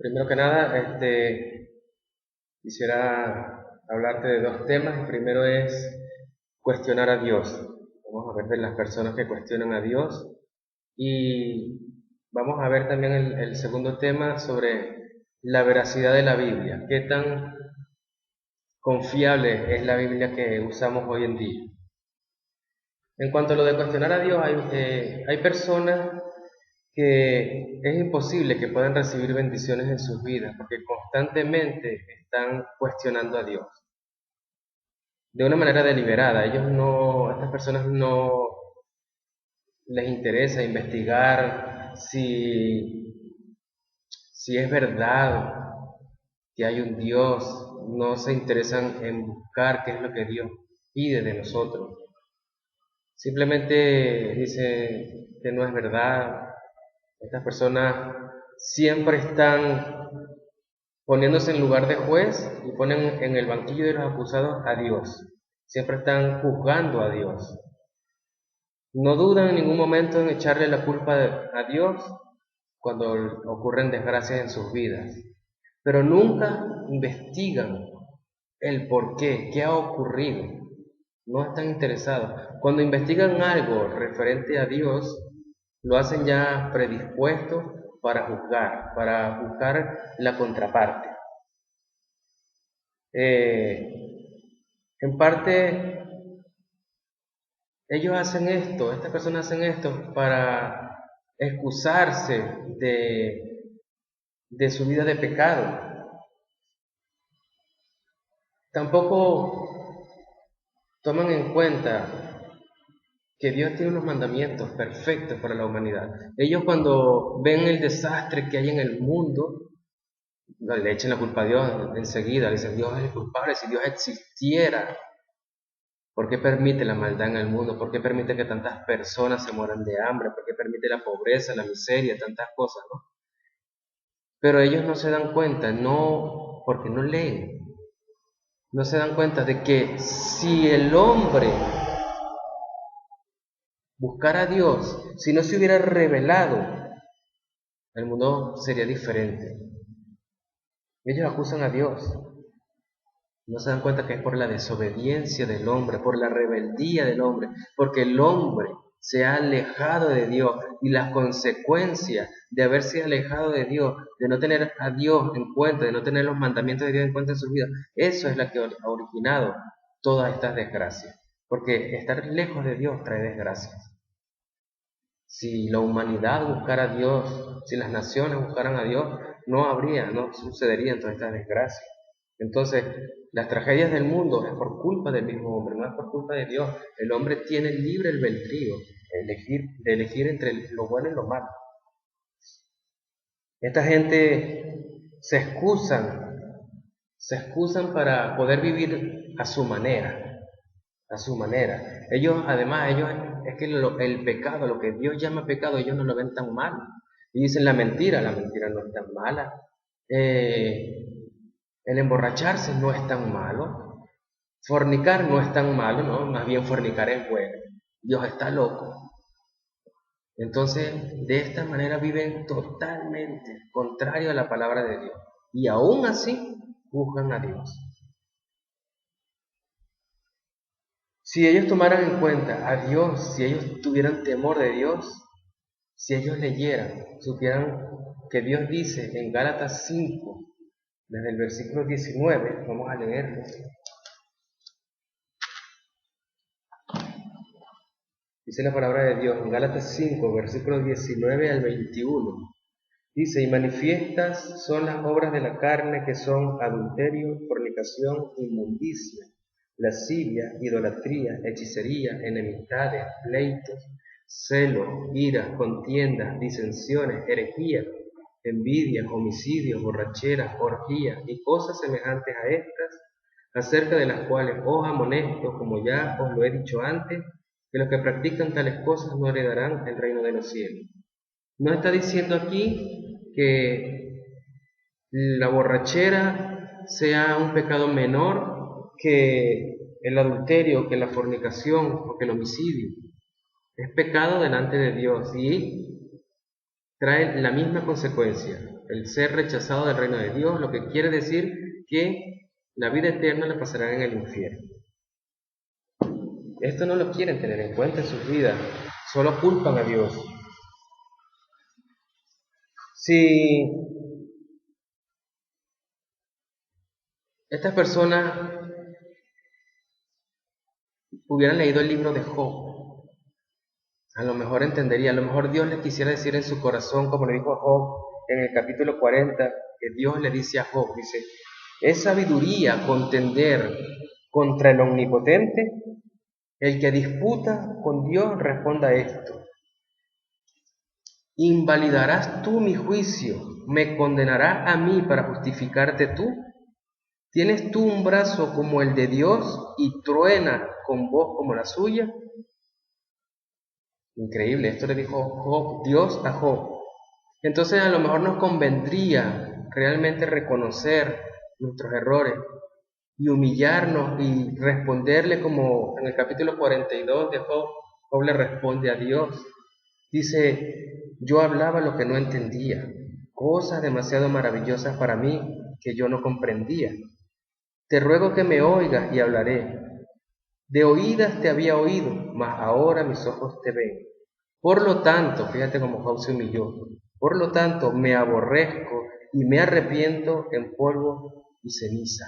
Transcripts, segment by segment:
Primero que nada, quisiera hablarte de dos temas. El primero es cuestionar a Dios. Vamos a ver de las personas que cuestionan a Dios y vamos a ver también el segundo tema sobre la veracidad de la Biblia. ¿Qué tan confiable es la Biblia que usamos hoy en día? En cuanto a lo de cuestionar a Dios, hay personas que es imposible que puedan recibir bendiciones en sus vidas porque constantemente están cuestionando a Dios de una manera deliberada. Estas personas no les interesa investigar si es verdad que hay un Dios, no se interesan en buscar qué es lo que Dios pide de nosotros. Simplemente dicen que no es verdad. Estas personas siempre están poniéndose en lugar de juez y ponen en el banquillo de los acusados a Dios. Siempre están juzgando a Dios. No dudan en ningún momento en echarle la culpa a Dios cuando ocurren desgracias en sus vidas, pero nunca investigan el por qué ha ocurrido. No están interesados. Cuando investigan algo referente a Dios, lo hacen ya predispuesto para buscar la contraparte. En parte, estas personas hacen esto para excusarse de su vida de pecado. Tampoco toman en cuenta que Dios tiene unos mandamientos perfectos para la humanidad. Ellos cuando ven el desastre que hay en el mundo, le echan la culpa a Dios enseguida, dicen Dios es el culpable. Si Dios existiera, ¿por qué permite la maldad en el mundo? ¿Por qué permite que tantas personas se mueran de hambre? ¿Por qué permite la pobreza, la miseria, tantas cosas, ¿no? Pero ellos no se dan cuenta, no, porque no leen, no se dan cuenta de que si el hombre buscara a Dios, si no se hubiera revelado, el mundo sería diferente. Ellos acusan a Dios, no se dan cuenta que es por la desobediencia del hombre, por la rebeldía del hombre, porque el hombre se ha alejado de Dios y las consecuencias de haberse alejado de Dios, de no tener a Dios en cuenta, de no tener los mandamientos de Dios en cuenta en su vida, eso es lo que ha originado todas estas desgracias, porque estar lejos de Dios trae desgracias. Si la humanidad buscara a Dios, si las naciones buscaran a Dios, no sucederían todas estas desgracias. Entonces, las tragedias del mundo es por culpa del mismo hombre, no es por culpa de Dios. El hombre tiene libre albedrío de elegir entre lo bueno y lo malo. Esta gente se excusan para poder vivir a su manera, a su manera. Ellos, es que el pecado, lo que Dios llama pecado, ellos no lo ven tan mal. Y dicen la mentira no es tan mala. Eh, el emborracharse no es tan malo. Fornicar no es tan malo, ¿no? Más bien fornicar es bueno. Dios está loco. Entonces, de esta manera viven totalmente contrario a la palabra de Dios. Y aún así, juzgan a Dios. Si ellos tomaran en cuenta a Dios, si ellos tuvieran temor de Dios, si ellos leyeran, supieran que Dios dice en Gálatas 5, desde el versículo 19, vamos a leerlo. Dice la palabra de Dios en Gálatas 5, versículos 19 al 21. Dice, y manifiestas son las obras de la carne que son adulterio, fornicación, inmundicia, lascivia, idolatría, hechicería, enemistades, pleitos, celos, iras, contiendas, disensiones, herejías, envidias, homicidios, borracheras, orgías y cosas semejantes a estas, acerca de las cuales os amonesto, como ya os lo he dicho antes, que los que practican tales cosas no heredarán el reino de los cielos. No está diciendo aquí que la borrachera sea un pecado menor que el adulterio, que la fornicación o que el homicidio. Es pecado delante de Dios y trae la misma consecuencia. el ser rechazado del reino de Dios, lo que quiere decir que la vida eterna la pasarán en el infierno. Esto no lo quieren tener en cuenta en sus vidas, solo culpan a Dios. Si estas personas hubieran leído el libro de Job, a lo mejor entendería, a lo mejor Dios les quisiera decir en su corazón, como le dijo a Job en el capítulo 40, que Dios le dice a Job, dice, es sabiduría contender contra el omnipotente, el que disputa con Dios responda esto. ¿Invalidarás tú mi juicio? ¿Me condenarás a mí para justificarte tú? ¿Tienes tú un brazo como el de Dios y truena con voz como la suya? Increíble, esto le dijo Job, Dios a Job. Entonces a lo mejor nos convendría realmente reconocer nuestros errores y humillarnos y responderle como en el capítulo 42 de Job, Job le responde a Dios. Dice, yo hablaba lo que no entendía, cosas demasiado maravillosas para mí que yo no comprendía. Te ruego que me oigas y hablaré. De oídas te había oído, mas ahora mis ojos te ven. Por lo tanto, fíjate cómo Job se humilló, por lo tanto me aborrezco y me arrepiento en polvo y ceniza.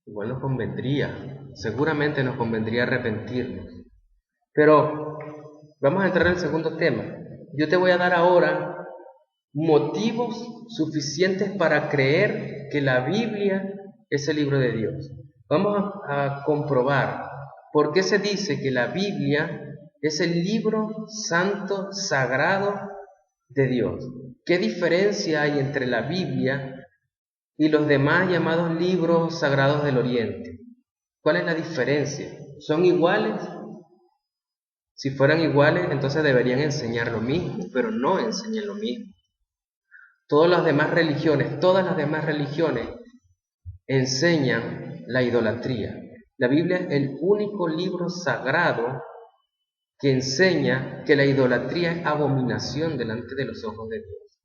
Igual nos convendría, seguramente nos convendría arrepentirnos. Pero vamos a entrar en el segundo tema. Yo te voy a dar ahora motivos suficientes para creer que la Biblia es el libro de Dios. Vamos a comprobar por qué se dice que la Biblia es el libro santo, sagrado de Dios. ¿Qué diferencia hay entre la Biblia y los demás llamados libros sagrados del Oriente? ¿Cuál es la diferencia? ¿Son iguales? Si fueran iguales, entonces deberían enseñar lo mismo, pero no enseñan lo mismo. Todas las demás religiones enseñan la idolatría. La Biblia es el único libro sagrado que enseña que la idolatría es abominación delante de los ojos de Dios.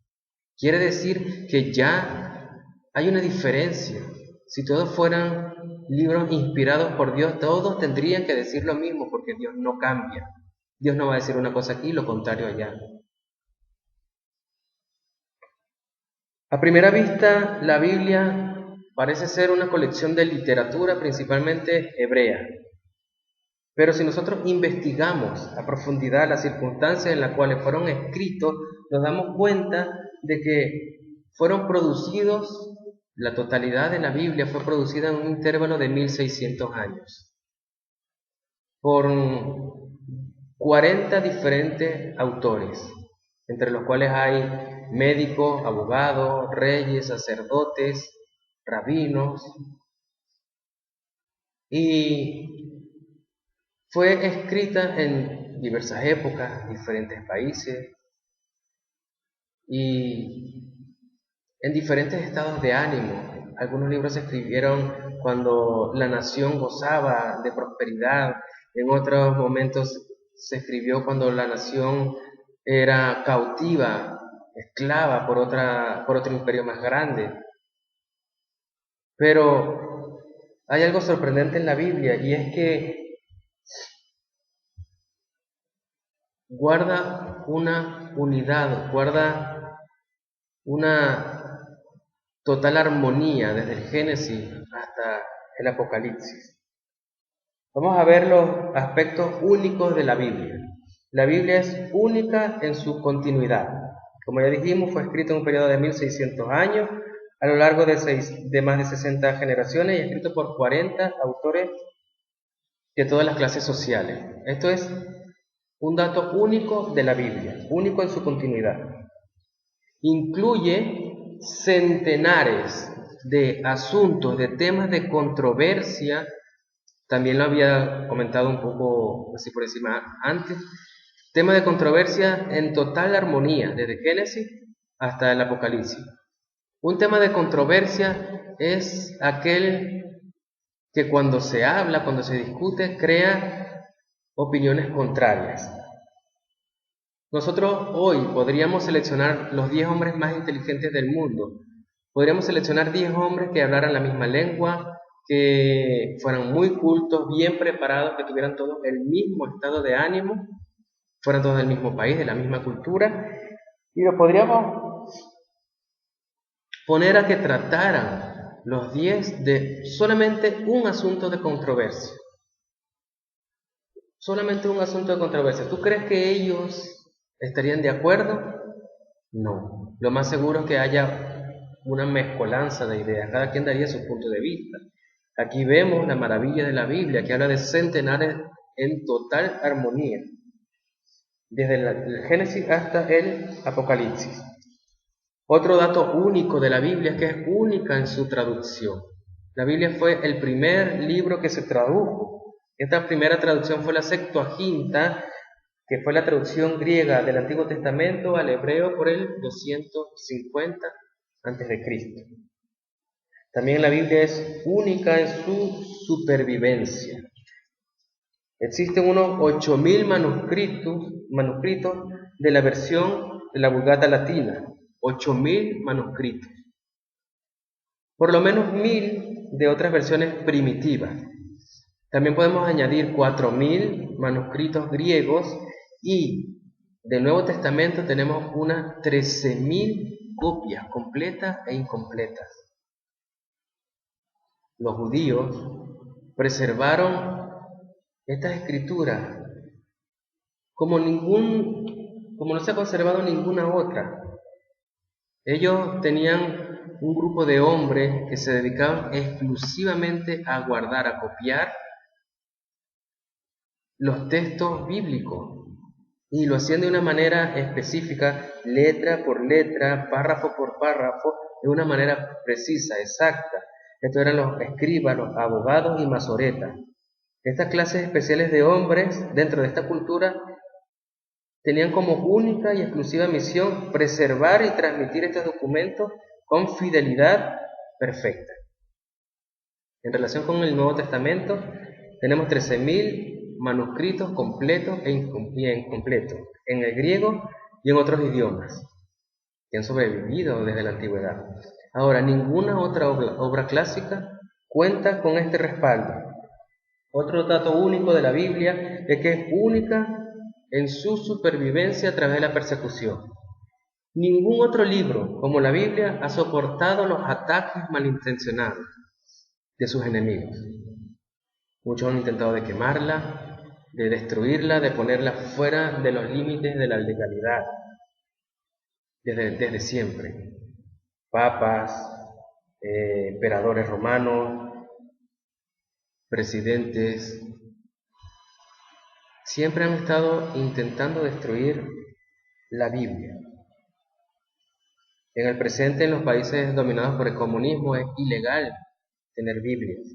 Quiere decir que ya hay una diferencia. Si todos fueran libros inspirados por Dios, todos tendrían que decir lo mismo, porque Dios no cambia. Dios no va a decir una cosa aquí y lo contrario allá. A primera vista, la Biblia parece ser una colección de literatura principalmente hebrea. Pero si nosotros investigamos a profundidad las circunstancias en las cuales fueron escritos, nos damos cuenta de que fueron producidos, la totalidad de la Biblia fue producida en un intervalo de 1600 años, por 40 diferentes autores, entre los cuales hay médicos, abogados, reyes, sacerdotes, rabinos, y fue escrita en diversas épocas, diferentes países y en diferentes estados de ánimo. Algunos libros se escribieron cuando la nación gozaba de prosperidad, en otros momentos se escribió cuando la nación era cautiva, esclava por otro imperio más grande. Pero hay algo sorprendente en la Biblia y es que guarda una unidad, guarda una total armonía desde el Génesis hasta el Apocalipsis. Vamos a ver los aspectos únicos de la Biblia. La Biblia es única en su continuidad. Como ya dijimos, fue escrito en un periodo de 1600 años, a lo largo de más de 60 generaciones y escrito por 40 autores de todas las clases sociales. Esto es un dato único de la Biblia, único en su continuidad. Incluye centenares de asuntos, de temas de controversia. También lo había comentado un poco así por encima antes. Temas de controversia en total armonía, desde Génesis hasta el Apocalipsis. Un tema de controversia es aquel que cuando se habla, cuando se discute, crea opiniones contrarias. Nosotros hoy podríamos seleccionar los 10 hombres más inteligentes del mundo. Podríamos seleccionar 10 hombres que hablaran la misma lengua, que fueran muy cultos, bien preparados, que tuvieran todos el mismo estado de ánimo, fueran todos del mismo país, de la misma cultura, y lo podríamos poner a que trataran los 10 de solamente un asunto de controversia. Solamente un asunto de controversia. ¿Tú crees que ellos estarían de acuerdo? No. Lo más seguro es que haya una mezcolanza de ideas. Cada quien daría su punto de vista. Aquí vemos la maravilla de la Biblia, que habla de centenares en total armonía, desde el Génesis hasta el Apocalipsis. Otro dato único de la Biblia es que es única en su traducción. La Biblia fue el primer libro que se tradujo. Esta primera traducción fue la Septuaginta, que fue la traducción griega del Antiguo Testamento al hebreo por el 250 a.C. También la Biblia es única en su supervivencia. Existen unos 8.000 manuscritos de la versión de la Vulgata Latina. 8.000 manuscritos. Por lo menos 1.000 de otras versiones primitivas. También podemos añadir 4.000 manuscritos griegos y del Nuevo Testamento tenemos unas 13.000 copias completas e incompletas. Los judíos preservaron estas escrituras como no se ha conservado ninguna otra. Ellos tenían un grupo de hombres que se dedicaban exclusivamente a guardar, a copiar los textos bíblicos, y lo hacían de una manera específica, letra por letra, párrafo por párrafo, de una manera precisa, exacta. Estos eran los escribas, los abogados y masoretas. Estas clases especiales de hombres dentro de esta cultura tenían como única y exclusiva misión preservar y transmitir estos documentos con fidelidad perfecta. En relación con el Nuevo Testamento, tenemos 13.000 manuscritos completos e incompletos en el griego y en otros idiomas que han sobrevivido desde la antigüedad. Ahora, ninguna otra obra clásica cuenta con este respaldo. Otro dato único de la Biblia es que es única en su supervivencia a través de la persecución. Ningún otro libro, como la Biblia, ha soportado los ataques malintencionados de sus enemigos. Muchos han intentado de quemarla, de destruirla, de ponerla fuera de los límites de la legalidad, desde siempre. Papas, emperadores romanos, presidentes, siempre han estado intentando destruir la Biblia. En el presente, en los países dominados por el comunismo, es ilegal tener Biblias.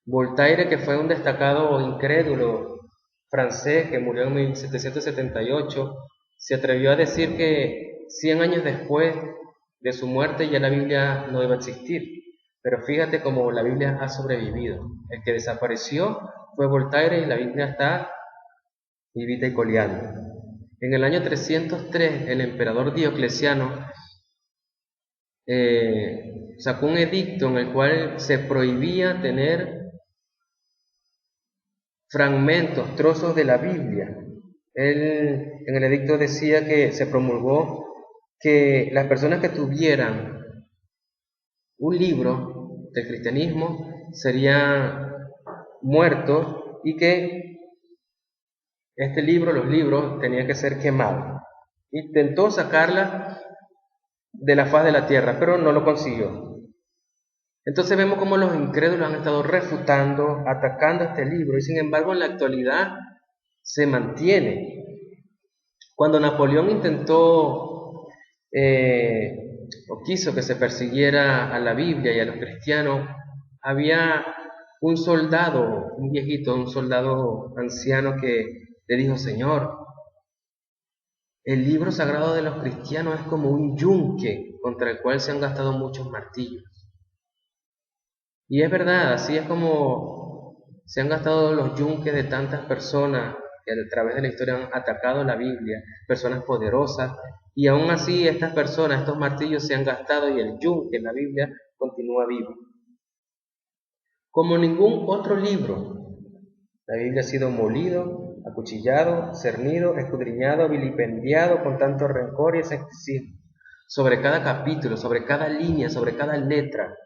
Voltaire, que fue un destacado incrédulo francés que murió en 1778, se atrevió a decir que 100 años después de su muerte ya la Biblia no iba a existir. Pero fíjate cómo la Biblia ha sobrevivido. El que desapareció fue Voltaire y la Biblia está vivita y coleando. En el año 303, el emperador Diocleciano sacó un edicto en el cual se prohibía tener fragmentos, trozos de la Biblia. Él en el edicto decía que se promulgó que las personas que tuvieran un libro del cristianismo serían muertos y que los libros tenían que ser quemados. Intentó sacarla de la faz de la tierra, pero no lo consiguió. Entonces vemos cómo los incrédulos han estado refutando, atacando este libro, y sin embargo en la actualidad se mantiene. Cuando Napoleón intentó o quiso que se persiguiera a la Biblia y a los cristianos, había un soldado, un viejito, un soldado anciano que le dijo: Señor, el libro sagrado de los cristianos es como un yunque contra el cual se han gastado muchos martillos. Y es verdad, así es como se han gastado los yunques de tantas personas que a través de la historia han atacado la Biblia, personas poderosas, y aún así estas personas, estos martillos se han gastado y el yunque en la Biblia continúa vivo. Como ningún otro libro, la Biblia ha sido molido, acuchillado, cernido, escudriñado, vilipendiado con tanto rencor y escepticismo. Sobre cada capítulo, sobre cada línea, sobre cada letra.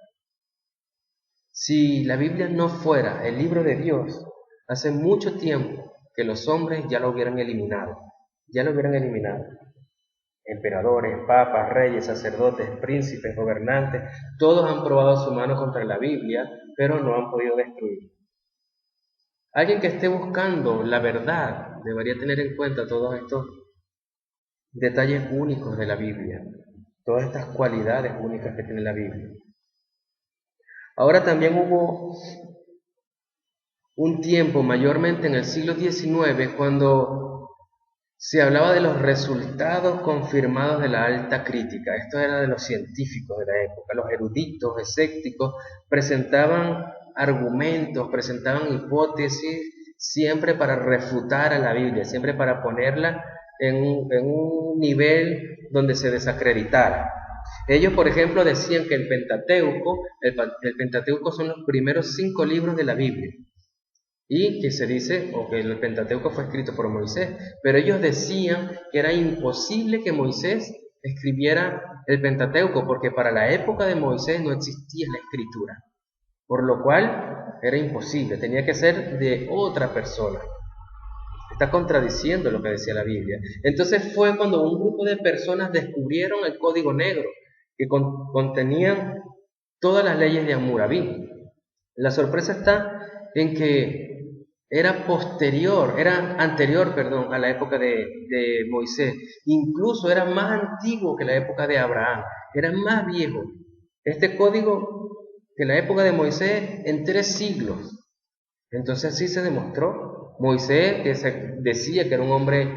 Si la Biblia no fuera el libro de Dios, hace mucho tiempo que los hombres ya lo hubieran eliminado. Ya lo hubieran eliminado. Emperadores, papas, reyes, sacerdotes, príncipes, gobernantes, todos han probado su mano contra la Biblia, pero no han podido destruirla. Alguien que esté buscando la verdad debería tener en cuenta todos estos detalles únicos de la Biblia, todas estas cualidades únicas que tiene la Biblia. Ahora también hubo un tiempo, mayormente en el siglo XIX, cuando se hablaba de los resultados confirmados de la alta crítica. Esto era de los científicos de la época. Los eruditos, escépticos, presentaban argumentos, presentaban hipótesis, siempre para refutar a la Biblia, siempre para ponerla en un nivel donde se desacreditara. Ellos, por ejemplo, decían que el Pentateuco son los primeros 5 libros de la Biblia. Y que se dice, o que el Pentateuco fue escrito por Moisés, pero ellos decían que era imposible que Moisés escribiera el Pentateuco, porque para la época de Moisés no existía la escritura, por lo cual era imposible, tenía que ser de otra persona. Está contradiciendo lo que decía la Biblia. Entonces fue cuando un grupo de personas descubrieron el Código Negro, que contenían todas las leyes de Hammurabi. La sorpresa está en que era anterior a la época de Moisés. Incluso era más antiguo que la época de Abraham. Era más viejo. Este código que la época de Moisés en 3 siglos. Entonces así se demostró. Moisés, que se decía que era un hombre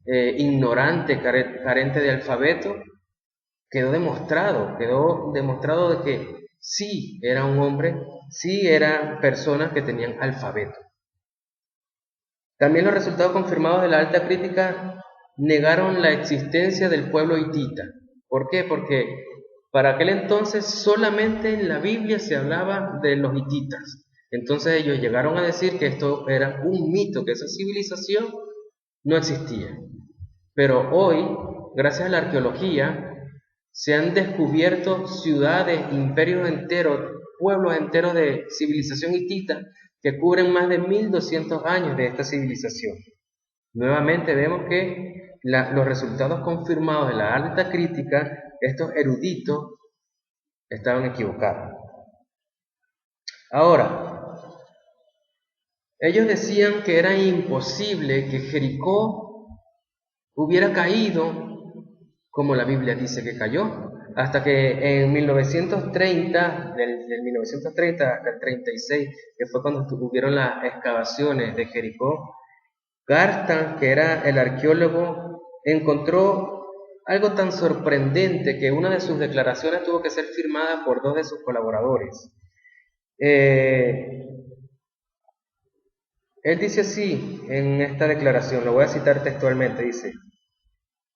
ignorante, carente de alfabeto, quedó demostrado de que sí era un hombre, sí eran personas que tenían alfabeto. También los resultados confirmados de la alta crítica negaron la existencia del pueblo hitita. ¿Por qué? Porque para aquel entonces solamente en la Biblia se hablaba de los hititas. Entonces ellos llegaron a decir que esto era un mito, que esa civilización no existía. Pero hoy, gracias a la arqueología, se han descubierto ciudades, imperios enteros, pueblos enteros de civilización hitita que cubren más de 1200 años de esta civilización. Nuevamente vemos que los resultados confirmados de la alta crítica, estos eruditos, estaban equivocados. Ahora, ellos decían que era imposible que Jericó hubiera caído como la Biblia dice que cayó, hasta que en 1930, del 1930 hasta el 36, que fue cuando hubieron las excavaciones de Jericó, Gartan, que era el arqueólogo, encontró algo tan sorprendente que una de sus declaraciones tuvo que ser firmada por 2 de sus colaboradores. Él dice así en esta declaración, lo voy a citar textualmente, dice: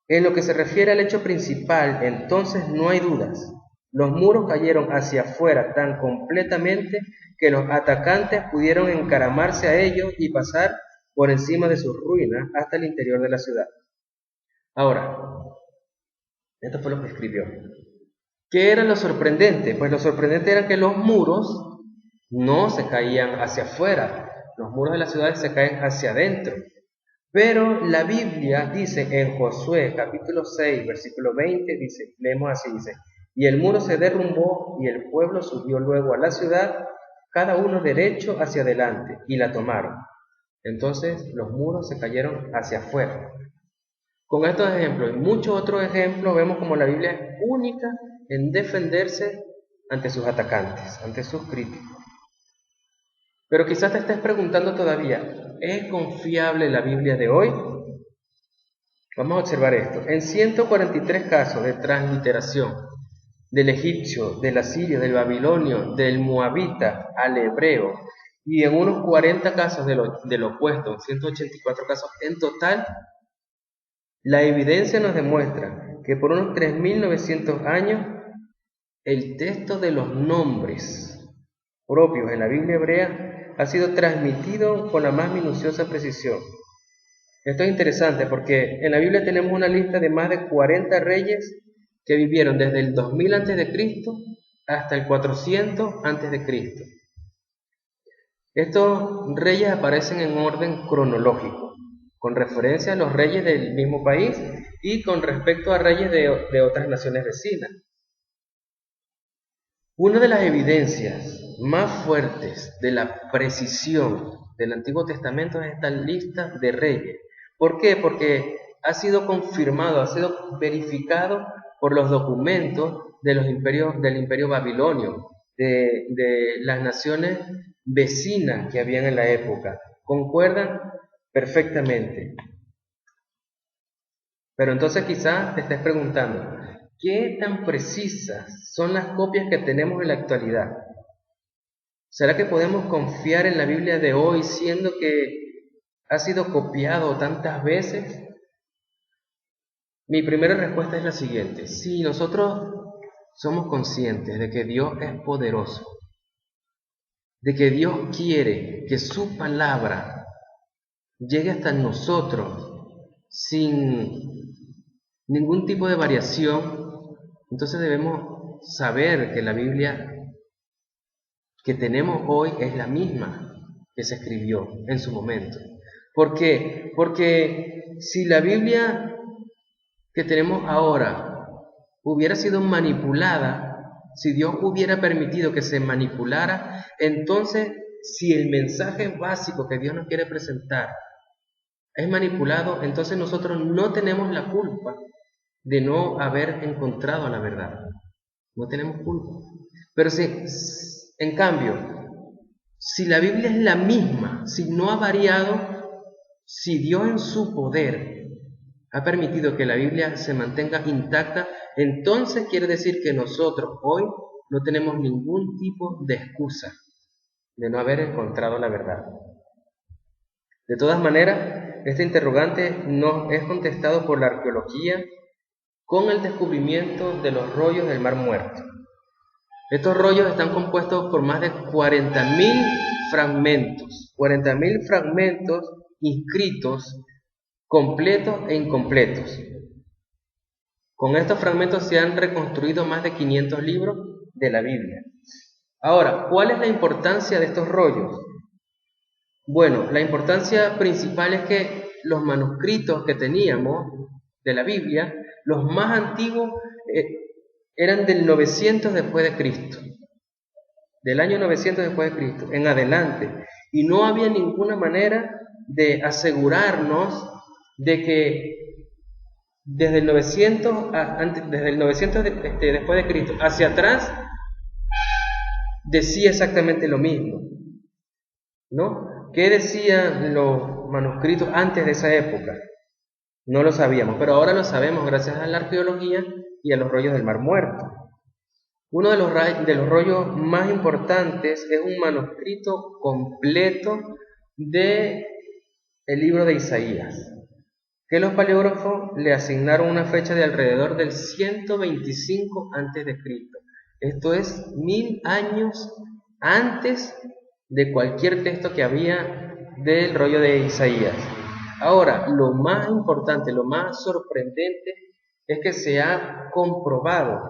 en lo que se refiere al hecho principal, entonces no hay dudas. Los muros cayeron hacia afuera tan completamente que los atacantes pudieron encaramarse a ellos y pasar por encima de sus ruinas hasta el interior de la ciudad. Ahora, esto fue lo que escribió. ¿Qué era lo sorprendente? Pues lo sorprendente era que los muros no se caían hacia afuera. Los muros de la ciudad se caen hacia adentro. Pero la Biblia dice en Josué capítulo 6, versículo 20, leemos así, dice: y el muro se derrumbó y el pueblo subió luego a la ciudad, cada uno derecho hacia adelante, y la tomaron. Entonces los muros se cayeron hacia afuera. Con estos ejemplos y muchos otros ejemplos vemos como la Biblia es única en defenderse ante sus atacantes, ante sus críticos. Pero quizás te estés preguntando todavía, ¿es confiable la Biblia de hoy? Vamos a observar esto. En 143 casos de transliteración del egipcio, del asirio, del babilonio, del moabita al hebreo y en unos 40 casos del opuesto, 184 casos en total, la evidencia nos demuestra que por unos 3.900 años el texto de los nombres propios en la Biblia hebrea ha sido transmitido con la más minuciosa precisión. Esto es interesante porque en la Biblia tenemos una lista de más de 40 reyes que vivieron desde el 2000 a.C. hasta el 400 a.C. Estos reyes aparecen en orden cronológico, con referencia a los reyes del mismo país y con respecto a reyes de otras naciones vecinas. Una de las evidencias más fuertes de la precisión del Antiguo Testamento es esta lista de reyes. ¿Por qué? Porque ha sido confirmado, ha sido verificado por los documentos de del imperio babilonio, de las naciones vecinas que habían en la época. Concuerdan perfectamente. Pero entonces quizás te estés preguntando, ¿qué tan precisas son las copias que tenemos en la actualidad? ¿Será que podemos confiar en la Biblia de hoy siendo que ha sido copiado tantas veces? Mi primera respuesta es la siguiente: si nosotros somos conscientes de que Dios es poderoso, de que Dios quiere que su palabra llegue hasta nosotros sin ningún tipo de variación, entonces debemos saber que la Biblia que tenemos hoy es la misma que se escribió en su momento. ¿Por qué? Porque si la Biblia que tenemos ahora hubiera sido manipulada, si Dios hubiera permitido que se manipulara, entonces si el mensaje básico que Dios nos quiere presentar es manipulado, entonces nosotros no tenemos la culpa de no haber encontrado la verdad. No tenemos culpa. Pero en cambio, si la Biblia es la misma, si no ha variado, si Dios en su poder ha permitido que la Biblia se mantenga intacta, entonces quiere decir que nosotros hoy no tenemos ningún tipo de excusa de no haber encontrado la verdad. De todas maneras, este interrogante no es contestado por la arqueología con el descubrimiento de los rollos del Mar Muerto. Estos rollos están compuestos por más de 40.000 fragmentos, 40.000 fragmentos inscritos, completos e incompletos. Con estos fragmentos se han reconstruido más de 500 libros de la Biblia. Ahora, ¿cuál es la importancia de estos rollos? Bueno, la importancia principal es que los manuscritos que teníamos de la Biblia, los más antiguos, eran del 900 después de Cristo, del año 900 después de Cristo, en adelante. Y no había ninguna manera de asegurarnos de que desde el 900, desde el 900 después de Cristo hacia atrás decía exactamente lo mismo, ¿no? ¿Qué decían los manuscritos antes de esa época? No lo sabíamos, pero ahora lo sabemos gracias a la arqueología y a los rollos del Mar Muerto. Uno de los rollos más importantes es un manuscrito completo del libro de Isaías, que los paleógrafos le asignaron una fecha de alrededor del 125 a.C. Esto es 1000 años antes de cualquier texto que había del rollo de Isaías. Ahora, lo más importante, lo más sorprendente es que se ha comprobado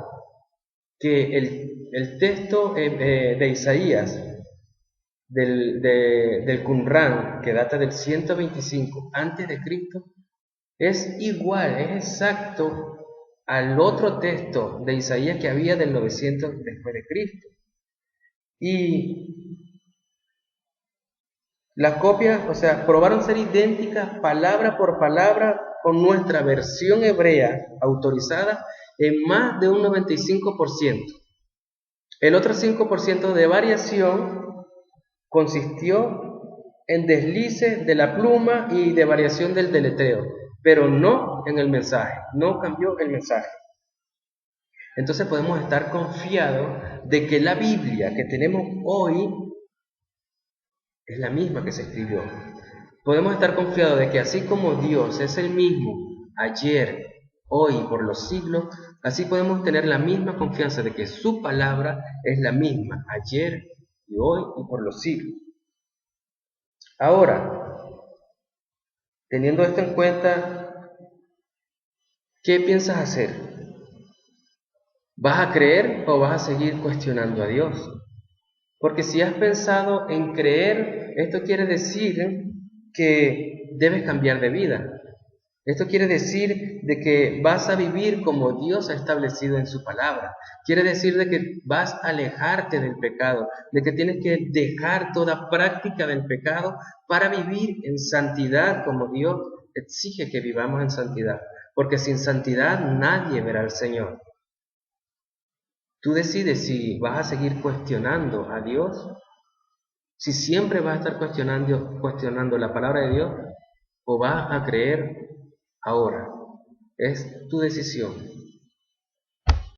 que el texto de Isaías del Qumran, que data del 125 a.C., es igual, es exacto al otro texto de Isaías que había del 900 después de Cristo. Y las copias, o sea, probaron ser idénticas palabra por palabra con nuestra versión hebrea autorizada en más de un 95%. El otro 5% de variación consistió en deslices de la pluma y de variación del deletreo, pero no en el mensaje, no cambió el mensaje. Entonces podemos estar confiados de que la Biblia que tenemos hoy es la misma que se escribió. Podemos estar confiados de que así como Dios es el mismo ayer, hoy y por los siglos, así podemos tener la misma confianza de que su palabra es la misma ayer y hoy y por los siglos. Ahora, teniendo esto en cuenta, ¿qué piensas hacer? ¿Vas a creer o vas a seguir cuestionando a Dios? Porque si has pensado en creer, esto quiere decir que debes cambiar de vida. Esto quiere decir de que vas a vivir como Dios ha establecido en su palabra. Quiere decir de que vas a alejarte del pecado, de que tienes que dejar toda práctica del pecado para vivir en santidad como Dios exige que vivamos en santidad. Porque sin santidad nadie verá al Señor. Tú decides si vas a seguir cuestionando a Dios, si siempre vas a estar cuestionando la palabra de Dios, o vas a creer ahora. Es tu decisión.